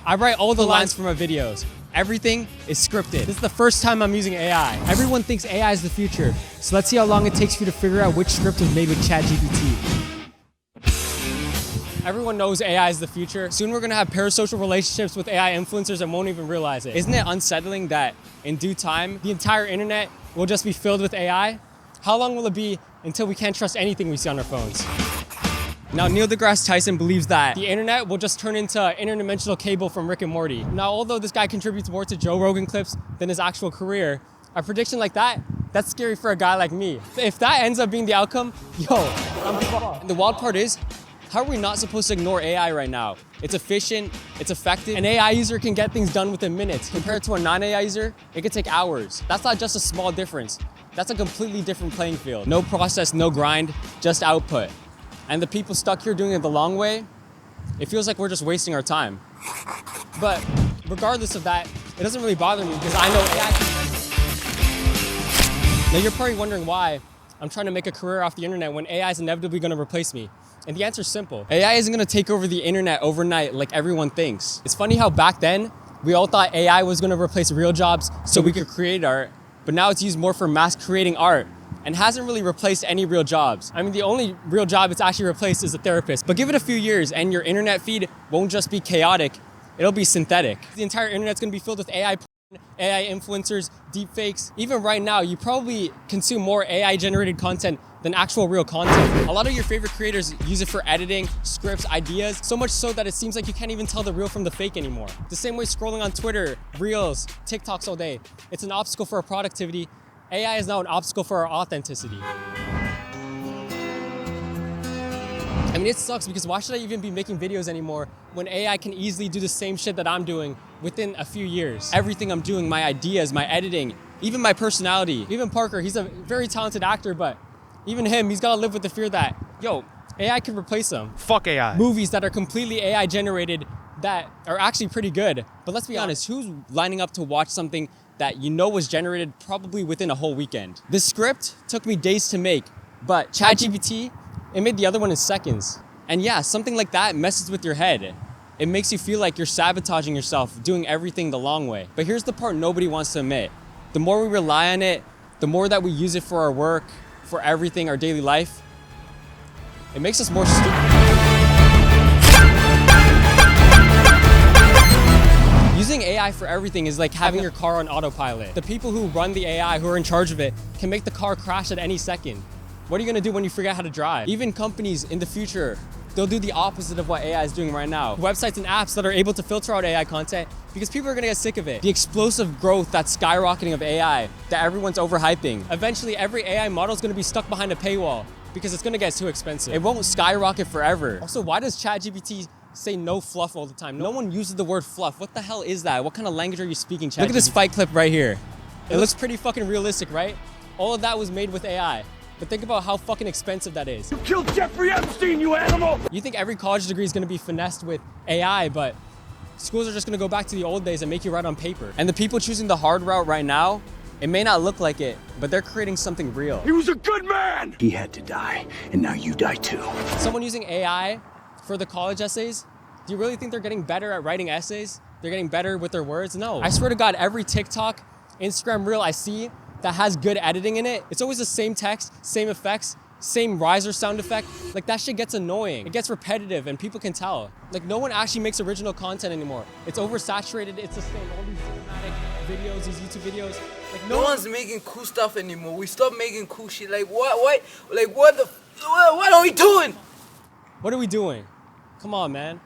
I write all the lines for my videos. Everything is scripted. This is the first time I'm using AI. Everyone thinks AI is the future, so let's see how long it takes for you to figure out which script was made with ChatGPT. Everyone knows AI is the future. Soon we're gonna have parasocial relationships with AI influencers and won't even realize it. Isn't it unsettling that in due time, the entire internet will just be filled with AI? How long will it be until we can't trust anything we see on our phones? Now, Neil deGrasse Tyson believes that the internet will just turn into interdimensional cable from Rick and Morty. Now, although this guy contributes more to Joe Rogan clips than his actual career, a prediction like that, that's scary for a guy like me. If that ends up being the outcome, yo, I'm fucked. The wild part is, how are we not supposed to ignore AI right now? It's efficient, it's effective. An AI user can get things done within minutes. Compared to a non-AI user, it could take hours. That's not just a small difference. That's a completely different playing field. No process, no grind, just output. And the people stuck here doing it the long way, it feels like we're just wasting our time. But regardless of that, it doesn't really bother me because I know AI can. Now you're probably wondering why I'm trying to make a career off the internet when AI is inevitably going to replace me. And the answer is simple. AI isn't going to take over the internet overnight like everyone thinks. It's funny how back then, we all thought AI was going to replace real jobs so we could create art, but now it's used more for mass creating art and hasn't really replaced any real jobs. I mean, the only real job it's actually replaced is a therapist. But give it a few years and your internet feed won't just be chaotic, it'll be synthetic. The entire internet's gonna be filled with AI influencers, deepfakes. Even right now, you probably consume more AI-generated content than actual real content. A lot of your favorite creators use it for editing, scripts, ideas, so much so that it seems like you can't even tell the real from the fake anymore. The same way scrolling on Twitter, Reels, TikToks all day, it's an obstacle for our productivity. AI is now an obstacle for our authenticity. I mean, it sucks because why should I even be making videos anymore when AI can easily do the same shit that I'm doing within a few years? Everything I'm doing, my ideas, my editing, even my personality. Even Parker, he's a very talented actor, but even him, he's gotta live with the fear that, yo, AI can replace him. Fuck AI. Movies that are completely AI generated that are actually pretty good. But let's be honest, who's lining up to watch something that you know was generated probably within a whole weekend? This script took me days to make, but ChatGPT, it made the other one in seconds. And yeah, something like that messes with your head. It makes you feel like you're sabotaging yourself, doing everything the long way. But here's the part nobody wants to admit. The more we rely on it, the more that we use it for our work, for everything, our daily life, it makes us more stupid. Using AI for everything is like having your car on autopilot. The people who run the AI, who are in charge of it, can make the car crash at any second. What are you gonna do when you forget how to drive? Even companies in the future, they'll do the opposite of what AI is doing right now. Websites and apps that are able to filter out AI content because people are gonna get sick of it. The explosive growth that's skyrocketing of AI that everyone's overhyping. Eventually, every AI model is gonna be stuck behind a paywall because it's gonna get too expensive. It won't skyrocket forever. Also, why does ChatGPT say no fluff all the time? No one uses the word fluff. What the hell is that? What kind of language are you speaking, ChatGPT? Look at this fight clip right here. It looks pretty fucking realistic, right? All of that was made with AI. But think about how fucking expensive that is. You killed Jeffrey Epstein, you animal! You think every college degree is gonna be finessed with AI, but schools are just gonna go back to the old days and make you write on paper. And the people choosing the hard route right now, it may not look like it, but they're creating something real. He was a good man! He had to die, and now you die too. Someone using AI for the college essays, do you really think they're getting better at writing essays? They're getting better with their words? No. I swear to God, every TikTok, Instagram reel I see that has good editing in it, it's always the same text, same effects, same riser sound effect. Like that shit gets annoying. It gets repetitive and people can tell. Like no one actually makes original content anymore. It's oversaturated, it's the same. All these cinematic videos, these YouTube videos. Like no one's making cool stuff anymore. We stopped making cool shit. Like what are we doing? What are we doing? Come on, man.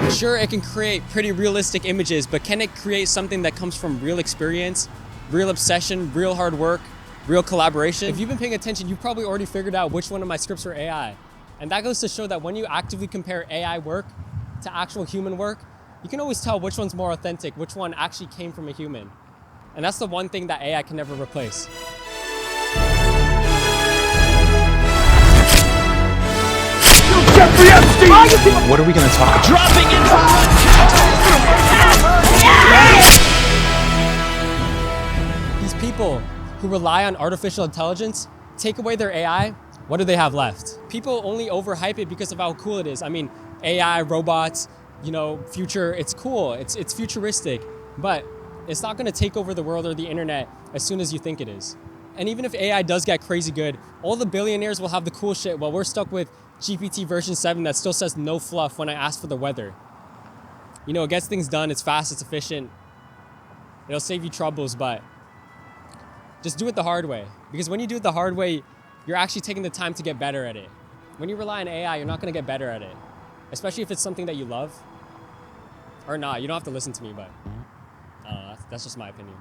Sure, it can create pretty realistic images, but can it create something that comes from real experience, real obsession, real hard work, real collaboration? If you've been paying attention, you've probably already figured out which one of my scripts are AI. And that goes to show that when you actively compare AI work to actual human work, you can always tell which one's more authentic, which one actually came from a human. And that's the one thing that AI can never replace. Jeffrey Epstein! What are we gonna talk about? Dropping in! These people who rely on artificial intelligence, take away their AI, what do they have left? People only overhype it because of how cool it is. I mean, AI, robots, future, it's cool, it's futuristic, but it's not gonna take over the world or the internet as soon as you think it is. And even if AI does get crazy good, all the billionaires will have the cool shit while we're stuck with GPT version 7 that still says no fluff when I ask for the weather. It gets things done, it's fast, it's efficient, it'll save you troubles, but just do it the hard way. Because when you do it the hard way, you're actually taking the time to get better at it. When you rely on AI, you're not gonna get better at it. Especially if it's something that you love. Or not, you don't have to listen to me, but I don't know, that's just my opinion.